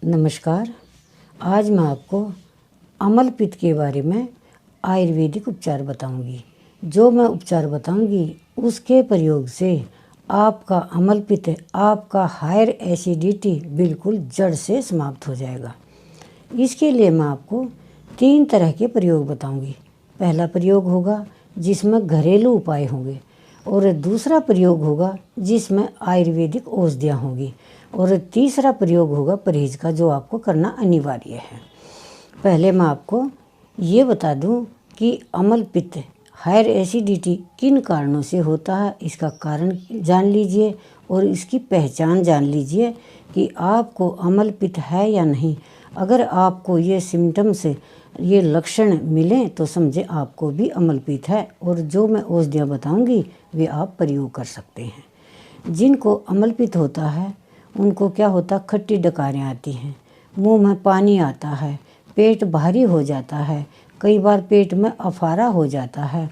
नमस्कार। आज मैं आपको अमल पित्त के बारे में आयुर्वेदिक उपचार बताऊंगी। जो मैं उपचार बताऊंगी उसके प्रयोग से आपका अमल पित्त, आपका हायर एसिडिटी बिल्कुल जड़ से समाप्त हो जाएगा। इसके लिए मैं आपको 3 तरह के प्रयोग बताऊंगी। पहला प्रयोग होगा जिसमें घरेलू उपाय होंगे, और दूसरा प्रयोग होगा जिसमें आयुर्वेदिक औषधियाँ होंगी, और तीसरा प्रयोग होगा परहेज का, जो आपको करना अनिवार्य है। पहले मैं आपको ये बता दूं कि अमल पित्त, हायर एसिडिटी किन कारणों से होता है, इसका कारण जान लीजिए और इसकी पहचान जान लीजिए कि आपको अमल पित्त है या नहीं। अगर आपको ये सिम्टम्स, ये लक्षण मिलें तो समझे आपको भी अमल पित्त है, और जो मैं औषधियाँ बताऊंगी वे आप प्रयोग कर सकते हैं। जिनको अमल पित्त होता है उनको क्या होता, खट्टी डकारें आती हैं, मुंह में पानी आता है, पेट भारी हो जाता है, कई बार पेट में अफारा हो जाता है।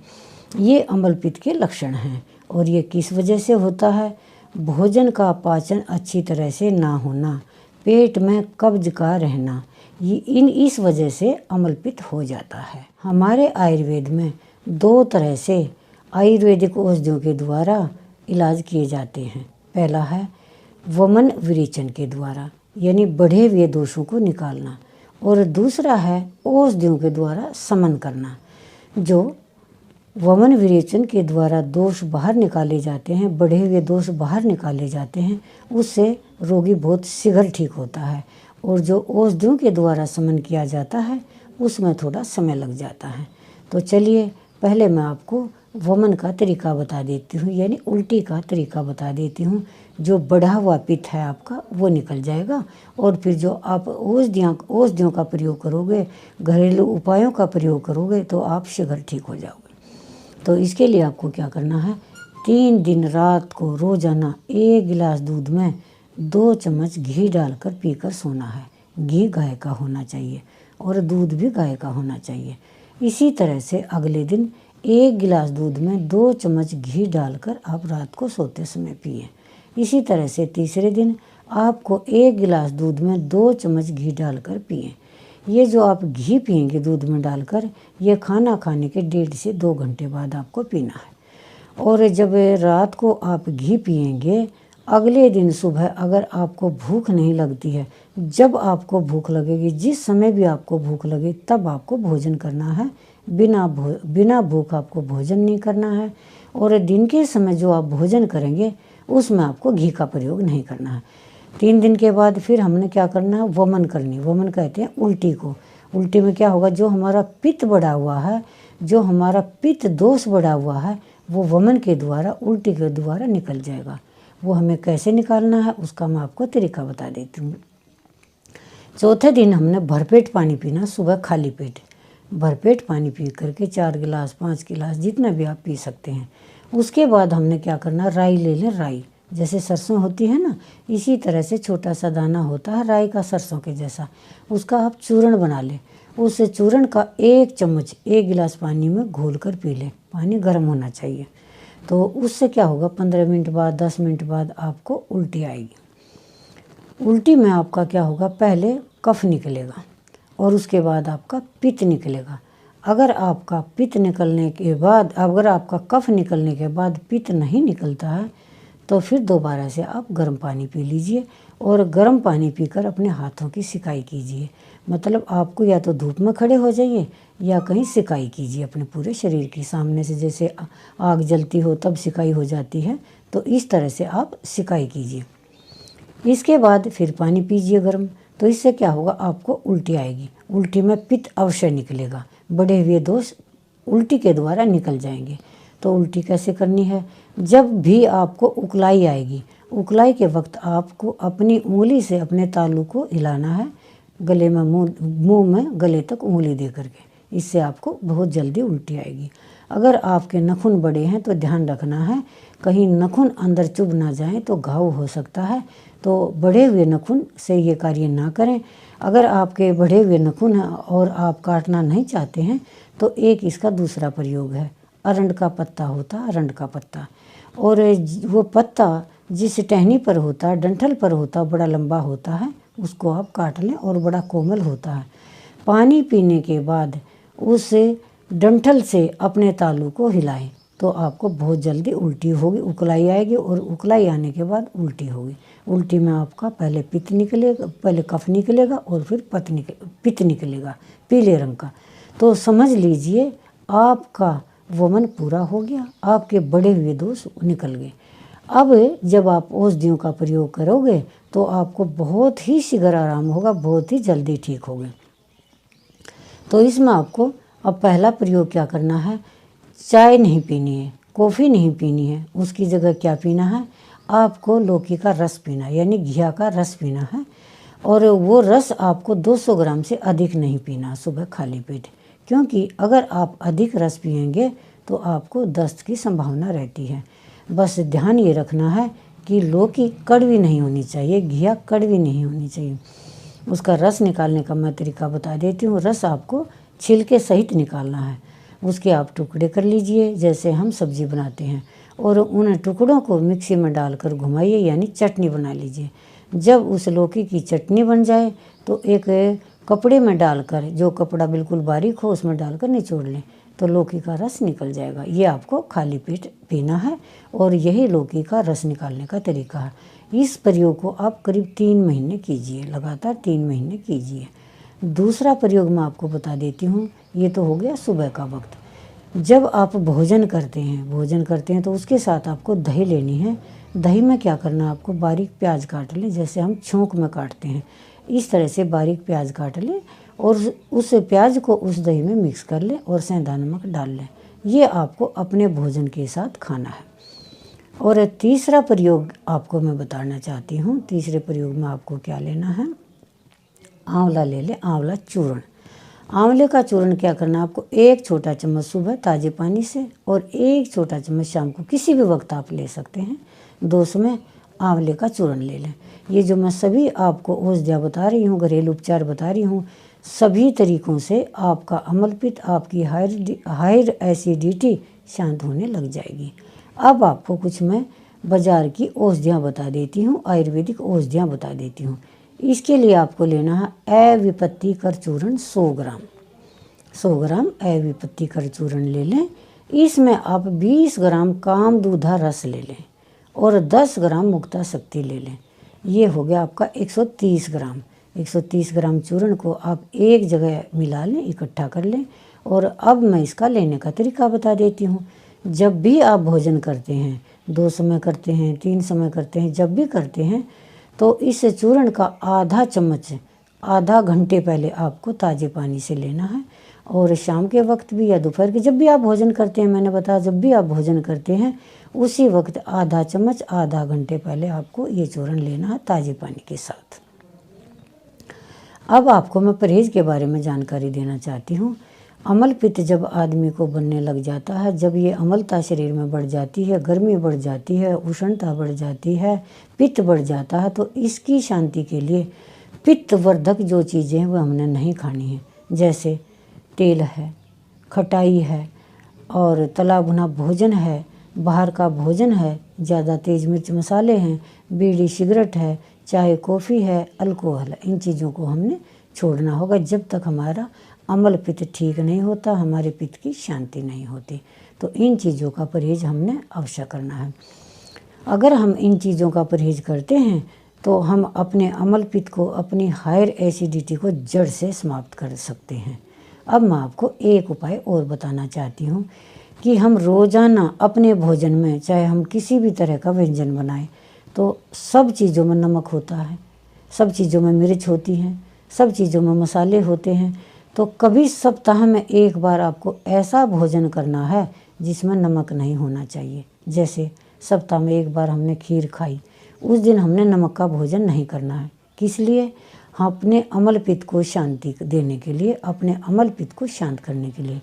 ये अमल पित्त के लक्षण हैं। और ये किस वजह से होता है? भोजन का पाचन अच्छी तरह से ना होना, पेट में कब्ज का रहना, इस वजह से अमल पित्त हो जाता है। हमारे आयुर्वेद में 2 तरह से आयुर्वेदिक औषधियों के द्वारा इलाज किए जाते हैं। पहला है वमन विरेचन के द्वारा, यानी बढ़े हुए दोषों को निकालना, और दूसरा है औषधियों के द्वारा शमन करना। जो वमन विरेचन के द्वारा दोष बाहर निकाले जाते हैं, बढ़े हुए दोष बाहर निकाले जाते हैं, उससे रोगी बहुत शीघ्र ठीक होता है। और जो औषधियों के द्वारा शमन किया जाता है उसमें थोड़ा समय लग जाता है। तो चलिए पहले मैं आपको वमन का तरीका बता देती हूँ, यानी उल्टी का तरीका बता देती हूँ। जो बढ़ा हुआ पित्त है आपका वो निकल जाएगा, और फिर जो आप औषधियों का प्रयोग करोगे, घरेलू उपायों का प्रयोग करोगे तो आप शीघ्र ठीक हो जाओगे। तो इसके लिए आपको क्या करना है, 3 दिन रात को रोजाना 1 गिलास दूध में 2 चम्मच घी डालकर पीकर सोना है। घी गाय का होना चाहिए और दूध भी गाय का होना चाहिए। इसी तरह से अगले दिन 1 गिलास दूध में 2 चम्मच घी डालकर आप रात को सोते समय पिए। इसी तरह से तीसरे दिन आपको 1 गिलास दूध में 2 चम्मच घी डालकर पिए। ये जो आप घी पिएंगे दूध में डालकर, ये खाना खाने के 1.5 से 2 घंटे बाद आपको पीना है। और जब रात को आप घी पिएंगे, अगले दिन सुबह अगर आपको भूख नहीं लगती है, जब आपको भूख लगेगी, जिस समय भी आपको भूख लगे तब आपको भोजन करना है। बिना भूख आपको भोजन नहीं करना है। और दिन के समय जो आप भोजन करेंगे उसमें आपको घी का प्रयोग नहीं करना है। 3 दिन के बाद फिर हमने क्या करना है, वमन करनी। वमन कहते हैं उल्टी को। उल्टी में क्या होगा, जो हमारा पित्त बढ़ा हुआ है, जो हमारा पित्त दोष बढ़ा हुआ है, वो वमन के द्वारा, उल्टी के द्वारा निकल जाएगा। वो हमें कैसे निकालना है उसका मैं आपको तरीका बता देती हूँ। चौथे दिन हमने भरपेट पानी पीना, सुबह खाली पेट भरपेट पानी पी करके 4 गिलास 5 गिलास जितना भी आप पी सकते हैं। उसके बाद हमने क्या करना, राई ले लें। राई जैसे सरसों होती है ना, इसी तरह से छोटा सा दाना होता है राई का, सरसों के जैसा, उसका आप चूर्ण बना लें। उस चूर्ण का 1 चम्मच 1 गिलास पानी में घोल कर पी लें। पानी गर्म होना चाहिए। तो उससे क्या होगा, 15 मिनट बाद 10 मिनट बाद आपको उल्टी आएगी। उल्टी में आपका क्या होगा, पहले कफ निकलेगा और उसके बाद आपका पित्त निकलेगा। अगर आपका पित्त निकलने के बाद, अगर आपका कफ निकलने के बाद पित्त नहीं निकलता है तो फिर दोबारा से आप गर्म पानी पी लीजिए, और गर्म पानी पीकर अपने हाथों की सिकाई कीजिए। मतलब आपको या तो धूप में खड़े हो जाइए या कहीं सिकाई कीजिए अपने पूरे शरीर की। सामने से जैसे आग जलती हो तब सिकाई हो जाती है, तो इस तरह से आप सिकाई कीजिए। इसके बाद फिर पानी पीजिए गर्म। तो इससे क्या होगा, आपको उल्टी आएगी। उल्टी में पित्त अवश्य निकलेगा, बढ़े हुए दोष उल्टी के द्वारा निकल जाएंगे। तो उल्टी कैसे करनी है, जब भी आपको उकलाई आएगी, उकलाई के वक्त आपको अपनी उंगली से अपने तालू को हिलाना है, गले में, मुंह में गले तक उंगली दे करके। इससे आपको बहुत जल्दी उल्टी आएगी। अगर आपके नाखून बड़े हैं तो ध्यान रखना है, कहीं नाखून अंदर चुभ ना जाए तो घाव हो सकता है। तो बढ़े हुए नाखून से ये कार्य ना करें। अगर आपके बढ़े हुए नाखून हैं और आप काटना नहीं चाहते हैं तो एक इसका दूसरा प्रयोग है, अरंड का पत्ता होता है, अरंड का पत्ता, और वो पत्ता जिस टहनी पर होता है, डंठल पर होता है, बड़ा लंबा होता है, उसको आप काट लें और बड़ा कोमल होता है। पानी पीने के बाद उस डंठल से अपने तालू को हिलाएं तो आपको बहुत जल्दी उल्टी होगी, उकलाई आएगी और उकलाई आने के बाद उल्टी होगी। उल्टी में आपका पहले पित्त निकलेगा, पहले कफ निकलेगा और फिर पित्त निकलेगा पीले रंग का। तो समझ लीजिए आपका वमन पूरा हो गया, आपके बड़े हुए दोष निकल गए। अब जब आप औषधियों का प्रयोग करोगे तो आपको बहुत ही शीघ्र आराम होगा, बहुत ही जल्दी ठीक होगे। तो इसमें आपको अब पहला प्रयोग क्या करना है, चाय नहीं पीनी है, कॉफ़ी नहीं पीनी है, उसकी जगह क्या पीना है, आपको लौकी का रस पीना है, यानी घिया का रस पीना है। और वो रस आपको 200 ग्राम से अधिक नहीं पीना सुबह खाली पेट, क्योंकि अगर आप अधिक रस पिएंगे तो आपको दस्त की संभावना रहती है। बस ध्यान ये रखना है कि लौकी कड़वी नहीं होनी चाहिए, घिया कड़वी नहीं होनी चाहिए। उसका रस निकालने का मैं तरीका बता देती हूँ। रस आपको छिलके सहित निकालना है, उसके आप टुकड़े कर लीजिए जैसे हम सब्जी बनाते हैं, और उन टुकड़ों को मिक्सी में डालकर घुमाइए, यानी चटनी बना लीजिए। जब उस लौकी की चटनी बन जाए तो एक कपड़े में डालकर, जो कपड़ा बिल्कुल बारीक हो उसमें डालकर निचोड़ लें तो लौकी का रस निकल जाएगा। ये आपको खाली पेट पीना है और यही लौकी का रस निकालने का तरीका है। इस प्रयोग को आप करीब 3 महीने कीजिए, लगातार 3 महीने कीजिए। दूसरा प्रयोग मैं आपको बता देती हूँ। ये तो हो गया सुबह का वक्त। जब आप भोजन करते हैं तो उसके साथ आपको दही लेनी है। दही में क्या करना है, आपको बारीक प्याज काट लें, जैसे हम छोंक में काटते हैं इस तरह से बारीक प्याज काट लें और उस प्याज को उस दही में मिक्स कर लें और सेंधा नमक डाल लें। ये आपको अपने भोजन के साथ खाना है। और तीसरा प्रयोग आपको मैं बताना चाहती हूँ। तीसरे प्रयोग में आपको क्या लेना है, आंवला ले लें, आंवला चूर्ण। आंवले का चूर्ण क्या करना है, आपको 1 छोटा चम्मच सुबह ताजे पानी से और 1 छोटा चम्मच शाम को, किसी भी वक्त आप ले सकते हैं, 2 समय आंवले का चूर्ण ले लें। ये जो मैं सभी आपको औषधियाँ बता रही हूँ, घरेलू उपचार बता रही हूँ, सभी तरीकों से आपका अम्लपित्त, आपकी हायर एसिडिटी शांत होने लग जाएगी। अब आपको कुछ मैं बाजार की औषधियाँ बता देती हूँ, आयुर्वेदिक औषधियाँ बता देती हूँ। इसके लिए आपको लेना है अविपत्तिकर चूर्ण 100 ग्राम। 100 ग्राम अविपत्तिकर चूर्ण ले लें। इसमें आप 20 ग्राम कामदूधा रस ले लें और 10 ग्राम मुक्ता शक्ति ले लें। ये हो गया आपका 130 ग्राम। 130 ग्राम चूर्ण को आप एक जगह मिला लें, इकट्ठा कर लें। और अब मैं इसका लेने का तरीका बता देती हूँ। जब भी आप भोजन करते हैं, 2 समय करते हैं, 3 समय करते हैं, जब भी करते हैं तो इस चूर्ण का आधा चम्मच आधा घंटे पहले आपको ताज़े पानी से लेना है। और शाम के वक्त भी या दोपहर के, जब भी आप भोजन करते हैं, मैंने बताया जब भी आप भोजन करते हैं उसी वक्त आधा चम्मच आधा घंटे पहले आपको ये चूर्ण लेना है ताज़े पानी के साथ। अब आपको मैं परहेज के बारे में जानकारी देना चाहती हूँ। अमल पित्त जब आदमी को बनने लग जाता है, जब ये अमलता शरीर में बढ़ जाती है, गर्मी बढ़ जाती है, उष्णता बढ़ जाती है, पित्त बढ़ जाता है, तो इसकी शांति के लिए पित्तवर्धक जो चीज़ें हैं वो हमने नहीं खानी है। जैसे तेल है, खटाई है और तला भुना भोजन है, बाहर का भोजन है, ज़्यादा तेज़ मिर्च मसाले हैं, बीड़ी सिगरेट है, चाय कॉफ़ी है, अल्कोहल है। इन चीज़ों को हमने छोड़ना होगा जब तक हमारा अमल पित्त ठीक नहीं होता, हमारे पित्त की शांति नहीं होती। तो इन चीज़ों का परहेज हमने अवश्य करना है। अगर हम इन चीज़ों का परहेज करते हैं तो हम अपने अमल पित्त को, अपनी हायर एसिडिटी को जड़ से समाप्त कर सकते हैं। अब मैं आपको एक उपाय और बताना चाहती हूँ कि हम रोज़ाना अपने भोजन में, चाहे हम किसी भी तरह का व्यंजन बनाएं, तो सब चीज़ों में नमक होता है, सब चीज़ों में मिर्च होती हैं, सब चीज़ों में मसाले होते हैं। तो कभी सप्ताह में एक बार आपको ऐसा भोजन करना है जिसमें नमक नहीं होना चाहिए। जैसे सप्ताह में एक बार हमने खीर खाई, उस दिन हमने नमक का भोजन नहीं करना है। किस लिए? हम अपने अमल पित्त को शांति देने के लिए, अपने अमल पित्त को शांत करने के लिए।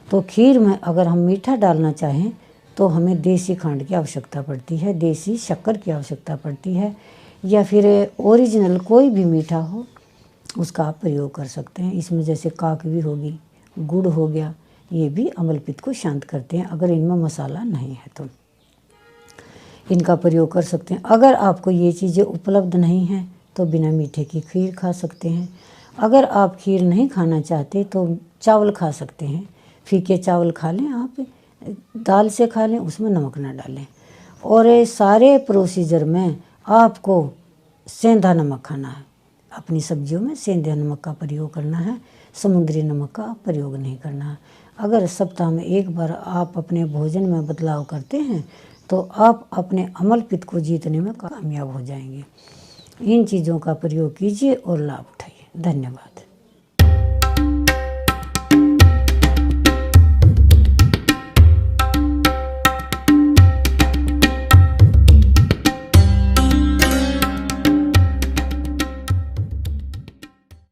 तो खीर में अगर हम मीठा डालना चाहें तो हमें देसी खंड की आवश्यकता पड़ती है, देसी शक्कर की आवश्यकता पड़ती है, या फिर ओरिजिनल कोई भी मीठा हो उसका आप प्रयोग कर सकते हैं। इसमें जैसे काकवी होगी, गुड़ हो गया, ये भी अमल पित्त को शांत करते हैं अगर इनमें मसाला नहीं है तो। इनका प्रयोग कर सकते हैं। अगर आपको ये चीज़ें उपलब्ध नहीं हैं तो बिना मीठे की खीर खा सकते हैं। अगर आप खीर नहीं खाना चाहते तो चावल खा सकते हैं। फीके चावल खा लें, आप दाल से खा लें, उसमें नमक ना डालें। और ये सारे प्रोसीजर में आपको सेंधा नमक खाना है। अपनी सब्जियों में सेंधा नमक का प्रयोग करना है, समुद्री नमक का प्रयोग नहीं करना है। अगर सप्ताह में एक बार आप अपने भोजन में बदलाव करते हैं तो आप अपने अम्ल पित्त को जीतने में कामयाब हो जाएंगे। इन चीज़ों का प्रयोग कीजिए और लाभ उठाइए। धन्यवाद।